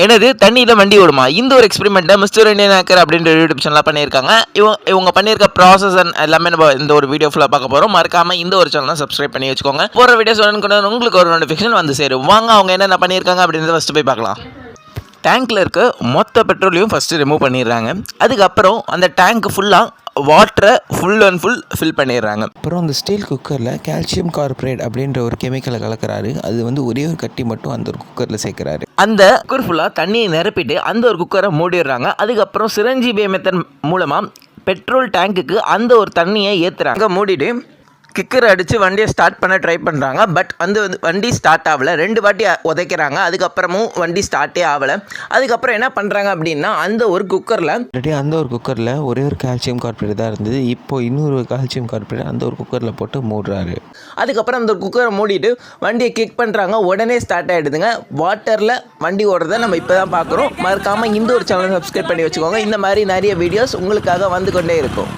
எனது தண்ணியில் வண்டி ஓடுமா இந்த ஒரு எக்ஸ்பெரிமெண்ட்டை மிஸ்டர் இண்டியன் ஹேக்கர் அப்படின்ற யூடியூப் சேனலில் பண்ணியிருக்காங்க. இவங்க பண்ணியிருக்க ப்ராசஸ் அண்ட் எல்லாமே நம்ம இந்த ஒரு வீடியோ ஃபுல்லாக பார்க்க போகிறோம். மறக்காமல் இந்த ஒரு சேனலை சப்ஸ்கிரைப் பண்ணி வச்சுக்கோங்க. போகிற வீடியோஸ் உங்களுக்கு ஒரு நோட்டிஃபிகேஷன் வந்து சேரும். வாங்க அவங்க என்னென்ன பண்ணியிருக்காங்க அப்படின்றத ஃபஸ்ட்டு போய் பார்க்கலாம். டேங்க்கில் இருக்க மொத்த பெட்ரோலையும் ஃபஸ்ட்டு ரிமூவ் பண்ணிடுறாங்க. அதுக்கப்புறம் அந்த டேங்க் ஃபுல்லாக வாட்டரை ஃபுல் அண்ட் ஃபுல் ஃபில் பண்ணிடுறாங்க. அப்புறம் அந்த ஸ்டீல் குக்கரில் கால்சியம் கார்பரேட் அப்படின்ற ஒரு கெமிக்கலை கலக்கிறாரு. அது வந்து ஒரே ஒரு கட்டி மட்டும் அந்த ஒரு குக்கரில் சேர்க்குறாரு. அந்த குக்கர் ஃபுல்லாக தண்ணியை நிரப்பிட்டு அந்த ஒரு குக்கரை மூடிடுறாங்க. அதுக்கப்புறம் சிரஞ்சீபி மெத்தட் மூலமாக பெட்ரோல் டேங்க்குக்கு அந்த ஒரு தண்ணியை ஏற்றுறாங்க. மூடிட்டு கிக்கர் அடித்து வண்டியை ஸ்டார்ட் பண்ண ட்ரை பண்ணுறாங்க. பட் வண்டி ஸ்டார்ட் ஆகலை. 2 வாட்டி உதைக்கிறாங்க. அதுக்கப்புறமும் வண்டி ஸ்டார்ட்டே ஆகலை. அதுக்கப்புறம் என்ன பண்ணுறாங்க அப்படின்னா அந்த ஒரு குக்கரில் ஒரே ஒரு கால்சியம் கார்பரேட் தான் இருந்தது. இப்போ இன்னொரு கால்சியம் கார்பரேட் அந்த ஒரு குக்கரில் போட்டு மூடுறாரு. அதுக்கப்புறம் அந்த குக்கரை மூடிட்டு வண்டியை கிக் பண்ணுறாங்க. உடனே ஸ்டார்ட் ஆகிடுதுங்க. வாட்டரில் வண்டி ஓடுறதை நம்ம இப்போ தான் பார்க்குறோம். மறக்காமல் இந்த ஒரு சேனலை சப்ஸ்கிரைப் பண்ணி வச்சுக்கோங்க. இந்த மாதிரி நிறைய வீடியோஸ் உங்களுக்காக வந்து கொண்டே இருக்கும்.